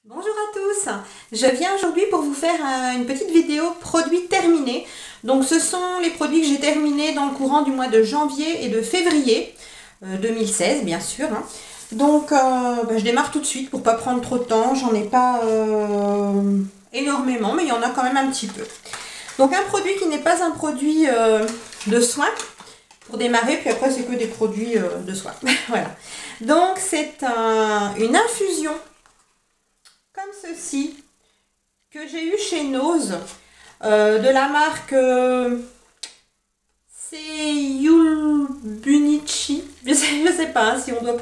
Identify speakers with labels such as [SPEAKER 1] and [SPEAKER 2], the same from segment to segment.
[SPEAKER 1] Bonjour à tous, je viens aujourd'hui pour vous faire une petite vidéo produits terminés. Donc ce sont les produits que j'ai terminés dans le courant du mois de janvier et de février 2016 bien sûr. Donc je démarre tout de suite pour pas prendre trop de temps, j'en ai pas énormément mais il y en a quand même un petit peu. Donc un produit qui n'est pas un produit de soins pour démarrer, puis après c'est que des produits de soins. Voilà. Donc c'est une infusion comme ceci que j'ai eu chez Nose de la marque Seiyuu Bunichi. Je sais pas si on doit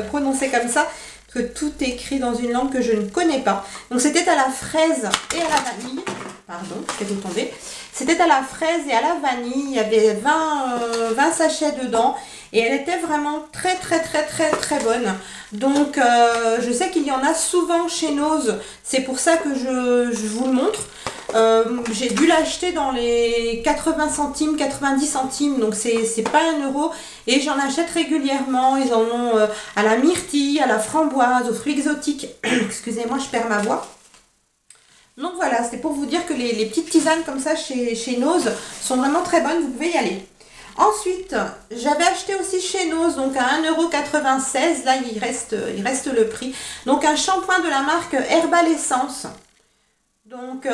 [SPEAKER 1] prononcer comme ça parce que tout est écrit dans une langue que je ne connais pas. Donc c'était à la fraise et à la vanille. Pardon, je vais tout tomber. C'était à la fraise et à la vanille. Il y avait 20 sachets dedans. Et elle était vraiment très bonne. Donc je sais qu'il y en a souvent chez Nose. C'est pour ça que je vous le montre. J'ai dû l'acheter dans les 80 centimes, 90 centimes. Donc c'est pas 1 euro. Et j'en achète régulièrement. Ils en ont à la myrtille, à la framboise, aux fruits exotiques. Excusez-moi, je perds ma voix. Donc voilà, c'était pour vous dire que les petites tisanes comme ça chez Nose sont vraiment très bonnes. Vous pouvez y aller. Ensuite, j'avais acheté aussi chez Nose, donc à 1,96 €. Là, il reste le prix. Donc un shampoing de la marque Herbal Essence. Donc,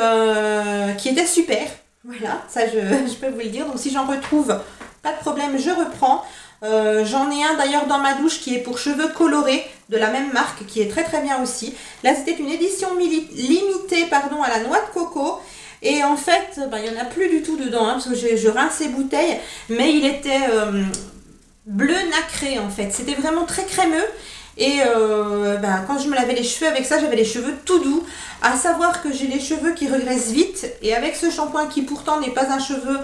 [SPEAKER 1] qui était super. Voilà, ça je peux vous le dire. Donc si j'en retrouve, pas de problème, je reprends. J'en ai un d'ailleurs dans ma douche qui est pour cheveux colorés, de la même marque, qui est très bien aussi. Là, c'était une édition limitée à la noix de coco. Et en fait, il n'y en a plus du tout dedans, parce que je rince les bouteilles, mais il était bleu nacré en fait. C'était vraiment très crémeux. Et quand je me lavais les cheveux avec ça, j'avais les cheveux tout doux. À savoir que j'ai les cheveux qui regraissent vite. Et avec ce shampoing qui pourtant n'est pas un shampoing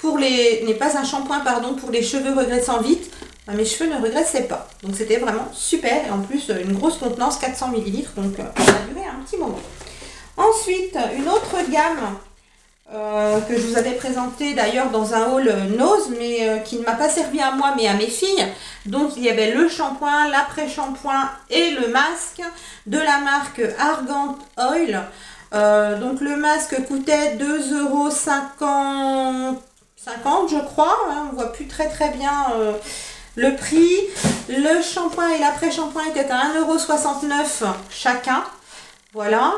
[SPEAKER 1] pour les cheveux regraissant vite, mes cheveux ne regraissaient pas. Donc c'était vraiment super. Et en plus, une grosse contenance, 400 ml. Donc ça a duré un petit moment. Ensuite, une autre gamme que je vous avais présentée d'ailleurs dans un haul Nose, mais qui ne m'a pas servi à moi, mais à mes filles. Donc, il y avait le shampoing, l'après-shampoing et le masque de la marque Argan Oil. Donc, le masque coûtait 2,50 €, je crois. On ne voit plus très bien le prix. Le shampoing et l'après-shampoing étaient à 1,69 € chacun. Voilà.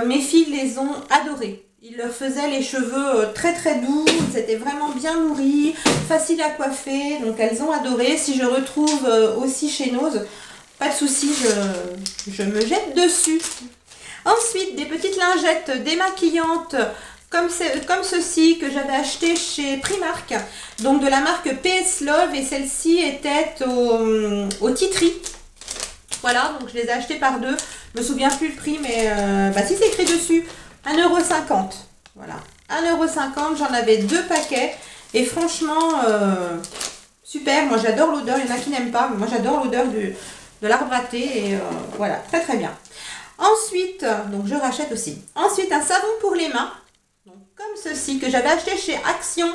[SPEAKER 1] Mes filles les ont adorés. Ils leur faisaient les cheveux très doux, ils étaient vraiment bien nourris, faciles à coiffer, donc elles ont adoré. Si je retrouve aussi chez Nose, pas de souci, je me jette dessus. Ensuite, des petites lingettes démaquillantes comme ceci que j'avais acheté chez Primark, donc de la marque PS Love, et celle-ci était au Titri. Voilà, donc je les ai achetées par deux. Je me souviens plus le prix, mais si c'est écrit dessus, 1,50 €. Voilà, 1,50 €, j'en avais 2 paquets. Et franchement, super. Moi, j'adore l'odeur. Il y en a qui n'aiment pas, mais moi, j'adore l'odeur de l'arbre à thé. Et voilà, très bien. Ensuite, donc je rachète aussi. Ensuite, un savon pour les mains. Donc, comme ceci, que j'avais acheté chez Action.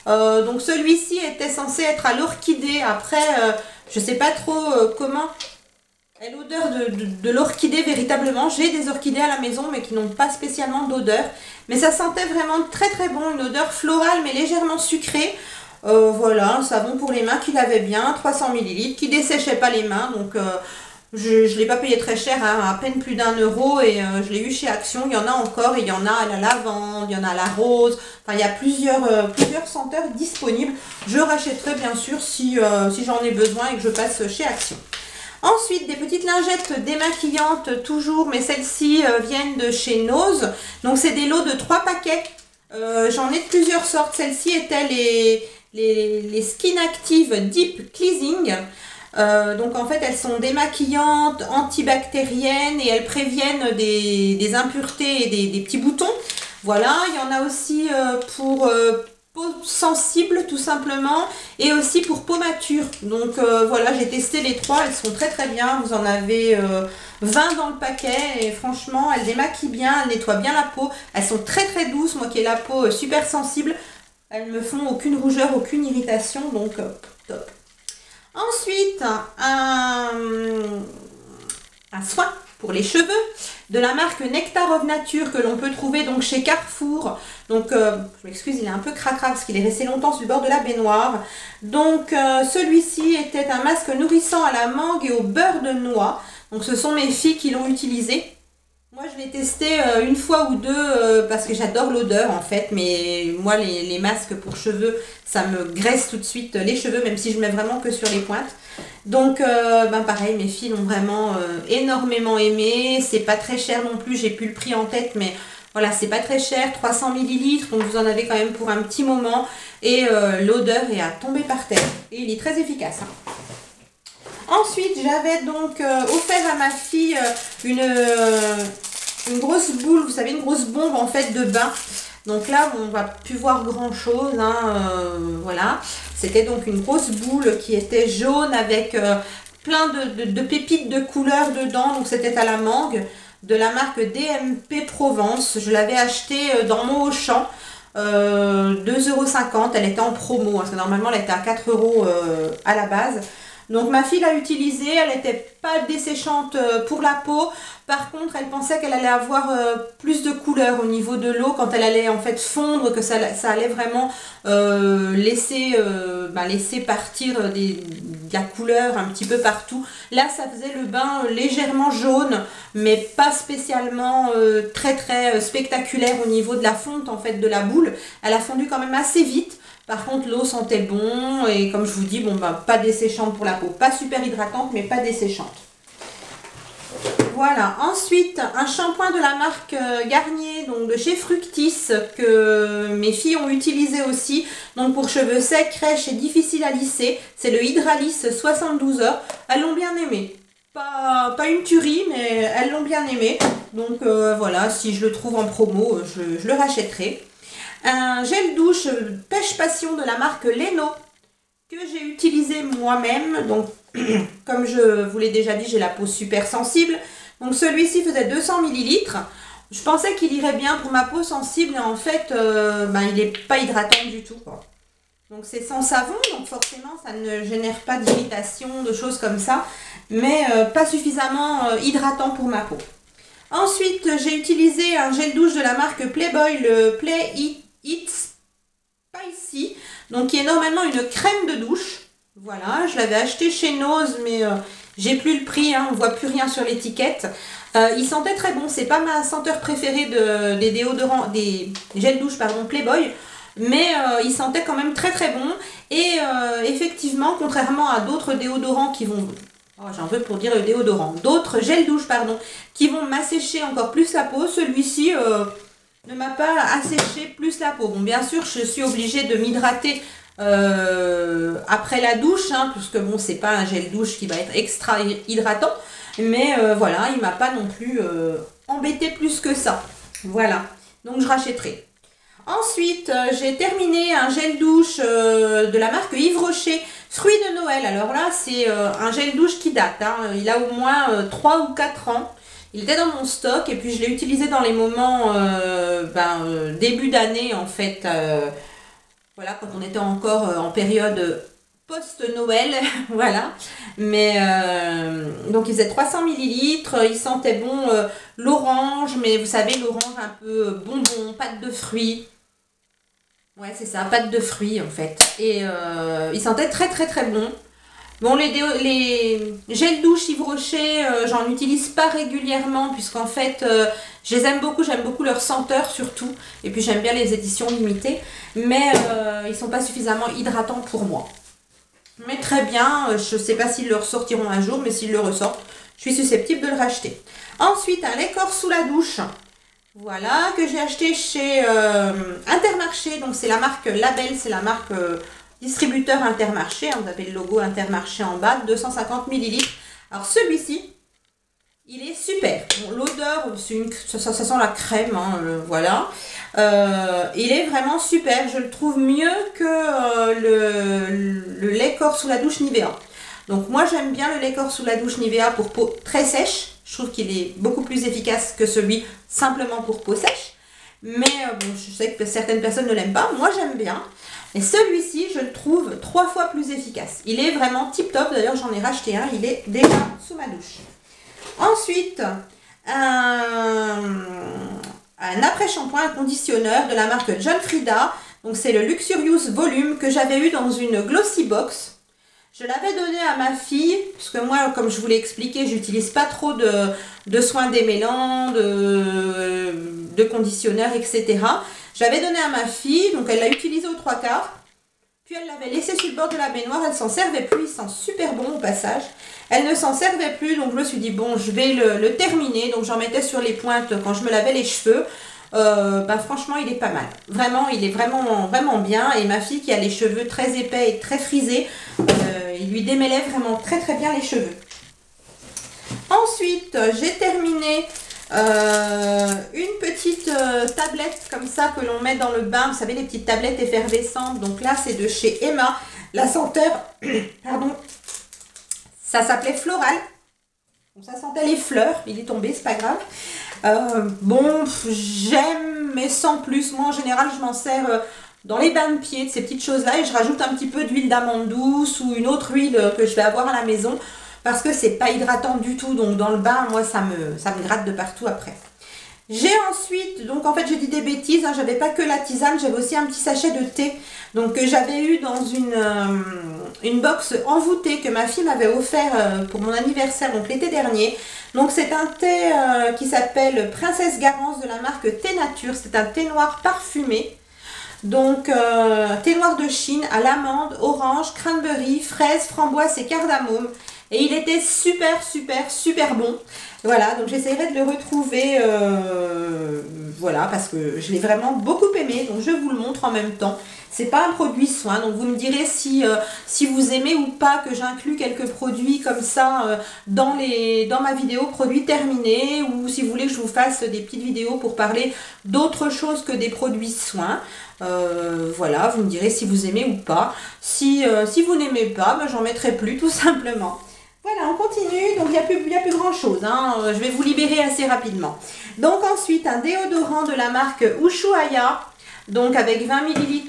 [SPEAKER 1] Donc, celui-ci était censé être à l'orchidée. Après, je sais pas trop comment... Et l'odeur de l'orchidée véritablement. J'ai des orchidées à la maison mais qui n'ont pas spécialement d'odeur. Mais ça sentait vraiment très bon. Une odeur florale mais légèrement sucrée. Voilà, un savon pour les mains qui lavait bien. 300 ml, qui desséchait pas les mains. Donc je ne l'ai pas payé très cher, à peine plus d'1 €. Et je l'ai eu chez Action. Il y en a encore. Et il y en a à la lavande, il y en a à la rose. Enfin, il y a plusieurs senteurs disponibles. Je rachèterai bien sûr si j'en ai besoin et que je passe chez Action. Ensuite, des petites lingettes démaquillantes toujours, mais celles-ci viennent de chez Nose. Donc, c'est des lots de 3 paquets. J'en ai de plusieurs sortes. Celles-ci étaient les Skin Active Deep Cleansing. Donc, en fait, elles sont démaquillantes, antibactériennes et elles préviennent des impuretés et des petits boutons. Voilà, il y en a aussi pour... peau sensible tout simplement, et aussi pour peau mature. Donc voilà, j'ai testé les 3, elles sont très bien. Vous en avez 20 dans le paquet et franchement elles démaquillent bien, elles nettoient bien la peau, elles sont très douces. Moi qui ai la peau super sensible, elles me font aucune rougeur, aucune irritation, donc top. Ensuite, un soin pour les cheveux, de la marque Nectar of Nature que l'on peut trouver donc chez Carrefour. Donc, je m'excuse, il est un peu cracra parce qu'il est resté longtemps sur le bord de la baignoire. Donc, celui-ci était un masque nourrissant à la mangue et au beurre de noix. Donc, ce sont mes filles qui l'ont utilisé. Moi, je l'ai testé une fois ou deux parce que j'adore l'odeur en fait. Mais moi, les masques pour cheveux, ça me graisse tout de suite les cheveux, même si je mets vraiment que sur les pointes. Donc, pareil, mes filles l'ont vraiment énormément aimé. C'est pas très cher non plus, j'ai plus le prix en tête, mais voilà, c'est pas très cher, 300 ml, donc vous en avez quand même pour un petit moment. Et l'odeur est à tomber par terre. Et il est très efficace. Hein. Ensuite, j'avais donc offert à ma fille une grosse boule, vous savez, une grosse bombe en fait de bain. Donc là, on va plus voir grand chose, hein, voilà. C'était donc une grosse boule qui était jaune avec plein de pépites de couleurs dedans. Donc c'était à la mangue de la marque DMP Provence. Je l'avais achetée dans mon Auchan, 2,50 €. Elle était en promo, hein, parce que normalement elle était à 4 € à la base. Donc ma fille l'a utilisée, elle n'était pas desséchante pour la peau. Par contre, elle pensait qu'elle allait avoir plus de couleur au niveau de l'eau quand elle allait en fait fondre, que ça allait vraiment laisser partir de la couleur un petit peu partout. Là, ça faisait le bain légèrement jaune, mais pas spécialement très spectaculaire au niveau de la fonte en fait de la boule. Elle a fondu quand même assez vite. Par contre, l'eau sentait bon et comme je vous dis, pas desséchante pour la peau. Pas super hydratante, mais pas desséchante. Voilà. Ensuite, un shampoing de la marque Garnier, donc de chez Fructis, que mes filles ont utilisé aussi. Donc pour cheveux secs, crèches et difficiles à lisser. C'est le Hydralis 72 heures. Elles l'ont bien aimé. Pas une tuerie, mais elles l'ont bien aimé. Donc voilà, si je le trouve en promo, je le rachèterai. Un gel douche Pêche Passion de la marque Leno que j'ai utilisé moi-même. Donc, comme je vous l'ai déjà dit, j'ai la peau super sensible. Donc, celui-ci faisait 200 ml. Je pensais qu'il irait bien pour ma peau sensible et en fait, il n'est pas hydratant du tout, quoi. Donc, c'est sans savon, donc forcément, ça ne génère pas d'irritation, de choses comme ça, mais pas suffisamment hydratant pour ma peau. Ensuite, j'ai utilisé un gel douche de la marque Playboy, le Play It's Spicy, donc qui est normalement une crème de douche. Voilà, je l'avais acheté chez Nose, mais j'ai plus le prix, hein, on voit plus rien sur l'étiquette. Il sentait très bon, c'est pas ma senteur préférée des déodorants, des gels douche pardon Playboy, mais il sentait quand même très bon. Et effectivement, contrairement à d'autres déodorants qui vont... Oh, j'en veux pour dire le déodorant. D'autres gels douche, pardon, qui vont m'assécher encore plus la peau. Celui-ci ne m'a pas asséché plus la peau. Bon, bien sûr, je suis obligée de m'hydrater après la douche, hein, puisque bon, c'est pas un gel douche qui va être extra hydratant. Mais voilà, il m'a pas non plus embêté plus que ça. Voilà, donc je rachèterai. Ensuite, j'ai terminé un gel douche de la marque Yves Rocher, fruits de Noël. Alors là, c'est un gel douche qui date, hein. Il a au moins 3 ou 4 ans. Il était dans mon stock et puis je l'ai utilisé dans les moments début d'année en fait. Voilà, quand on était encore en période post-Noël, voilà. Mais donc il faisait 300 ml, il sentait bon l'orange, mais vous savez, l'orange un peu bonbon, pâte de fruits. Ouais, c'est ça, pâte de fruits en fait. Et il sentait très bon. Bon, les gels douche Yves Rocher, j'en utilise pas régulièrement puisqu'en fait, je les aime beaucoup, j'aime beaucoup leur senteur surtout. Et puis j'aime bien les éditions limitées, mais ils sont pas suffisamment hydratants pour moi. Mais très bien, je sais pas s'ils le ressortiront un jour, mais s'ils le ressortent, je suis susceptible de le racheter. Ensuite, un lait corps sous la douche. Voilà, que j'ai acheté chez Intermarché. Donc c'est la marque Label, c'est la marque distributeur Intermarché. Vous avez le logo Intermarché en bas, 250 ml. Alors celui-ci, il est super. Bon, l'odeur, ça sent la crème, hein, voilà. Il est vraiment super. Je le trouve mieux que le lait corps sous la douche Nivea. Donc moi j'aime bien le lait corps sous la douche Nivea pour peau très sèche. Je trouve qu'il est beaucoup plus efficace que celui simplement pour peau sèche. Mais bon, je sais que certaines personnes ne l'aiment pas. Moi j'aime bien. Et celui-ci, je le trouve 3 fois plus efficace. Il est vraiment tip top. D'ailleurs, j'en ai racheté un. Il est déjà sous ma douche. Ensuite, un après-shampoing, un conditionneur de la marque John Frieda. Donc c'est le Luxurious Volume que j'avais eu dans une Glossy Box. Je l'avais donné à ma fille, parce que moi, comme je vous l'ai expliqué, j'utilise pas trop de soins démêlants, de conditionneurs, etc. J'avais donné à ma fille, donc elle l'a utilisé aux 3/4. Puis elle l'avait laissé sur le bord de la baignoire, elle s'en servait plus, il sent super bon au passage. Elle ne s'en servait plus, donc je me suis dit, bon, je vais le terminer. Donc j'en mettais sur les pointes quand je me lavais les cheveux. Franchement, il est pas mal. Vraiment, il est vraiment, vraiment bien. Et ma fille qui a les cheveux très épais et très frisés, il lui démêlait vraiment très très bien les cheveux. Ensuite, j'ai terminé une petite tablette comme ça que l'on met dans le bain. Vous savez, les petites tablettes effervescentes. Donc là, c'est de chez Emma. La senteur, pardon, ça s'appelait Floral. Donc ça sentait les fleurs. Il est tombé, c'est pas grave. Bon, j'aime, mais sans plus. Moi, en général, je m'en sers dans les bains de pieds, de ces petites choses-là. Et je rajoute un petit peu d'huile d'amande douce ou une autre huile que je vais avoir à la maison. Parce que c'est pas hydratant du tout. Donc, dans le bain, moi, ça me gratte de partout après. J'ai ensuite, donc en fait, je dis des bêtises. Hein, j'avais pas que la tisane, j'avais aussi un petit sachet de thé. Donc, que j'avais eu dans une box envoûtée que ma fille m'avait offert pour mon anniversaire, donc l'été dernier. Donc c'est un thé qui s'appelle Princesse Garance de la marque Thé Nature. C'est un thé noir parfumé. Donc thé noir de Chine à l'amande, orange, cranberry, fraise, framboise et cardamome. Et il était super super super bon. Voilà, donc j'essaierai de le retrouver, voilà, parce que je l'ai vraiment beaucoup aimé. Donc je vous le montre en même temps. C'est pas un produit soin, donc vous me direz si vous aimez ou pas que j'inclus quelques produits comme ça dans ma vidéo produits terminés, ou si vous voulez que je vous fasse des petites vidéos pour parler d'autre chose que des produits soins. Voilà, vous me direz si vous aimez ou pas. Si vous n'aimez pas, ben, j'en mettrai plus tout simplement. Voilà, on continue, donc il n'y a plus grand chose, hein. Je vais vous libérer assez rapidement. Donc ensuite, un déodorant de la marque Ushuaïa. Donc avec 20 ml,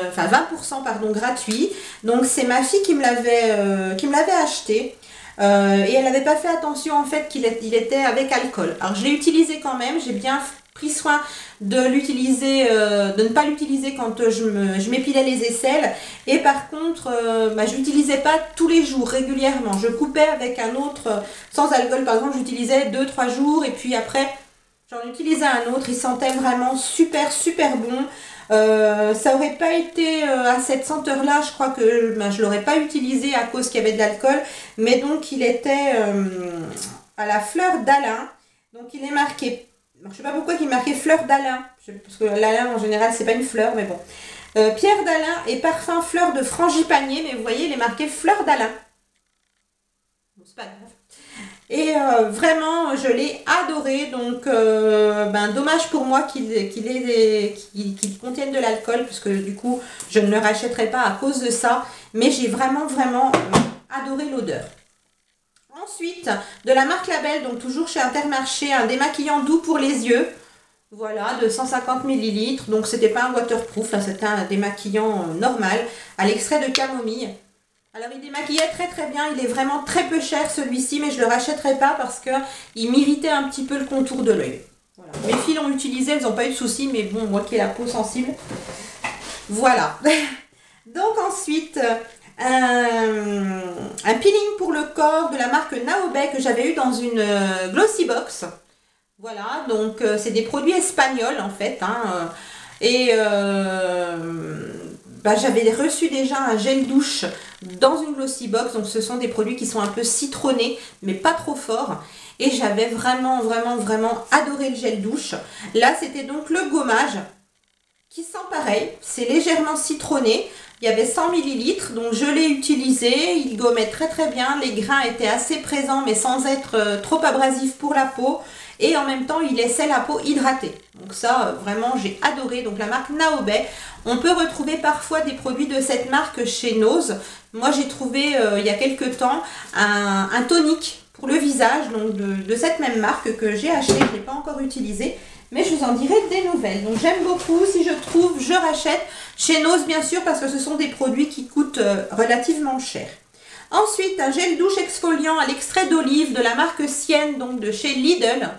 [SPEAKER 1] enfin 20% pardon, gratuit. Donc c'est ma fille qui me l'avait acheté. Et elle n'avait pas fait attention en fait qu'il était avec alcool. Alors je l'ai utilisé quand même, j'ai bien pris soin de l'utiliser, de ne pas l'utiliser quand je m'épilais les aisselles. Et par contre, je l'utilisais pas tous les jours, régulièrement. Je coupais avec un autre sans alcool. Par exemple, j'utilisais 2-3 jours et puis après... J'en utilisais un autre, il sentait vraiment super super bon. Ça aurait pas été à cette senteur-là, je crois que je l'aurais pas utilisé à cause qu'il y avait de l'alcool. Mais donc il était à la fleur d'Alain. Donc il est marqué, je sais pas pourquoi il est marqué fleur d'Alain. Parce que l'Alain en général c'est pas une fleur, mais bon. Pierre d'Alain et parfum fleur de frangipanier, mais vous voyez il est marqué fleur d'Alain. Bon, c'est pas grave. Et vraiment, je l'ai adoré. Donc, dommage pour moi qu'il contienne de l'alcool, parce que du coup, je ne le rachèterai pas à cause de ça. Mais j'ai vraiment, vraiment adoré l'odeur. Ensuite, de la marque Label, donc toujours chez Intermarché, un démaquillant doux pour les yeux. Voilà, de 150 ml. Donc, c'était pas un waterproof, là, c'était un démaquillant normal, à l'extrait de camomille. Alors il démaquillait très très bien, il est vraiment très peu cher celui-ci, mais je ne le rachèterai pas parce qu'il m'irritait un petit peu le contour de l'œil. Voilà. Mes filles l'ont utilisé, elles n'ont pas eu de soucis, mais bon, moi qui ai la peau sensible. Voilà. Donc ensuite, un peeling pour le corps de la marque Naobé que j'avais eu dans une Glossy Box. Voilà, donc c'est des produits espagnols en fait, hein, et... j'avais reçu déjà un gel douche dans une Glossy Box, donc ce sont des produits qui sont un peu citronnés, mais pas trop forts. Et j'avais vraiment, vraiment, vraiment adoré le gel douche. Là, c'était donc le gommage qui sent pareil, c'est légèrement citronné. Il y avait 100 ml, donc je l'ai utilisé, il gommait très très bien. Les grains étaient assez présents, mais sans être trop abrasifs pour la peau. Et en même temps, il laissait la peau hydratée. Donc ça, vraiment, j'ai adoré. Donc la marque Naobé. On peut retrouver parfois des produits de cette marque chez Nose. Moi, j'ai trouvé il y a quelques temps un tonique pour le visage, donc de cette même marque que j'ai acheté. Je ne l'ai pas encore utilisé, mais je vous en dirai des nouvelles. Donc j'aime beaucoup. Si je trouve, je rachète. Chez Nose, bien sûr, parce que ce sont des produits qui coûtent relativement cher. Ensuite, un gel douche exfoliant à l'extrait d'olive de la marque Sienne, donc de chez Lidl,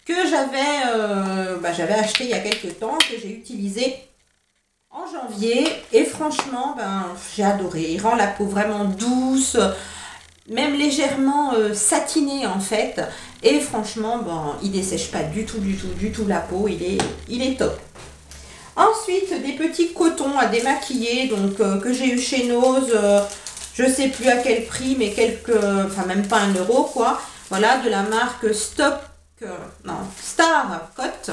[SPEAKER 1] que j'avais acheté il y a quelques temps, que j'ai utilisé en janvier. Et franchement, j'ai adoré. Il rend la peau vraiment douce, même légèrement satinée en fait. Et franchement, il dessèche pas du tout la peau. Il est top. Ensuite, des petits cotons à démaquiller, donc que j'ai eu chez Nose. Je sais plus à quel prix, mais même pas 1 euro quoi. Voilà, de la marque Star Cote.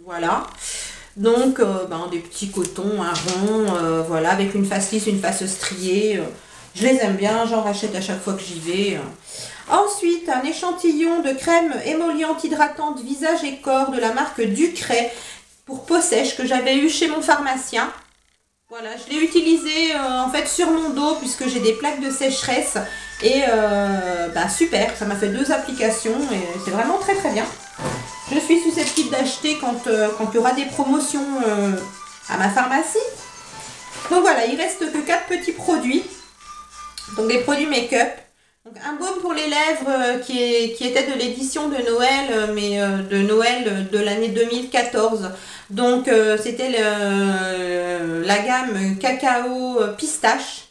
[SPEAKER 1] Voilà. Donc, des petits cotons, un rond, voilà, avec une face lisse, une face striée. Je les aime bien, j'en rachète à chaque fois que j'y vais. Ensuite, un échantillon de crème émolliente hydratante visage et corps de la marque Ducray pour peau sèche que j'avais eu chez mon pharmacien. Voilà, je l'ai utilisé en fait sur mon dos puisque j'ai des plaques de sécheresse et super, ça m'a fait 2 applications et c'est vraiment très bien. Je suis susceptible d'acheter quand il y aura des promotions à ma pharmacie. Donc voilà, il reste que 4 petits produits, donc des produits make-up. Donc un baume pour les lèvres qui était de l'édition de Noël, mais de Noël de l'année 2014. Donc c'était la gamme cacao pistache.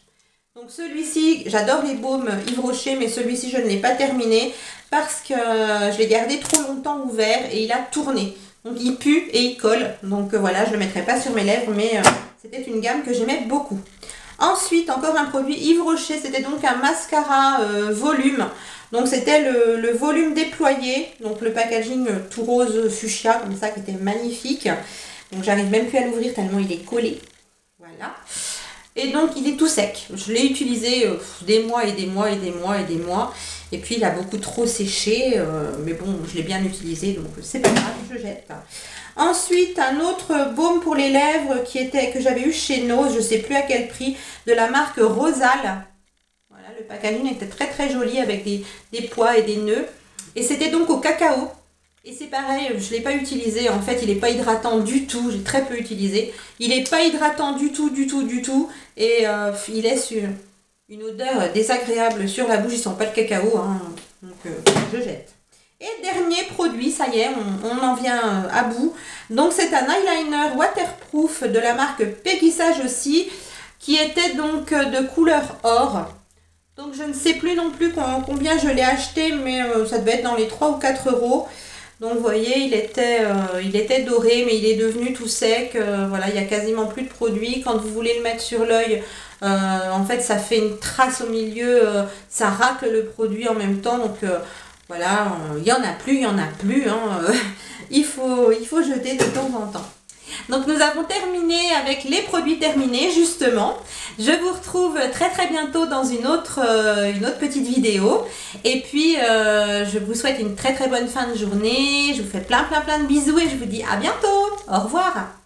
[SPEAKER 1] Donc celui-ci, j'adore les baumes Yves Rocher, mais celui-ci je ne l'ai pas terminé parce que je l'ai gardé trop longtemps ouvert et il a tourné. Donc il pue et il colle. Donc voilà, je ne le mettrai pas sur mes lèvres, mais c'était une gamme que j'aimais beaucoup. Ensuite, encore un produit Yves Rocher, c'était donc un mascara volume. Donc c'était le volume déployé, donc le packaging tout rose fuchsia, comme ça, qui était magnifique. Donc j'arrive même plus à l'ouvrir tellement il est collé. Voilà. Et donc il est tout sec. Je l'ai utilisé des mois et des mois et des mois et des mois. Et puis il a beaucoup trop séché, mais bon, je l'ai bien utilisé, donc c'est pas grave, je jette. Ensuite, un autre baume pour les lèvres que j'avais eu chez Nose, je ne sais plus à quel prix, de la marque Rosal. Voilà, le packaging était très joli avec des pois et des nœuds. Et c'était donc au cacao. Et c'est pareil, je ne l'ai pas utilisé, en fait il n'est pas hydratant du tout, j'ai très peu utilisé. Il n'est pas hydratant du tout. Et il laisse une odeur désagréable sur la bouche, il ne sent pas le cacao, hein, donc je jette. Et dernier produit, ça y est, on en vient à bout. Donc c'est un eyeliner waterproof de la marque Péguissage aussi, qui était donc de couleur or. Donc je ne sais plus non plus combien je l'ai acheté, mais ça devait être dans les 3 ou 4 euros. Donc vous voyez, il était doré, mais il est devenu tout sec. Voilà, il n'y a quasiment plus de produit. Quand vous voulez le mettre sur l'œil, en fait ça fait une trace au milieu, ça racle le produit en même temps. Donc voilà, il n'y en a plus. Hein. Il faut jeter de temps en temps. Donc nous avons terminé avec les produits terminés justement. Je vous retrouve très bientôt dans une autre petite vidéo. Et puis je vous souhaite une très bonne fin de journée. Je vous fais plein de bisous et je vous dis à bientôt. Au revoir.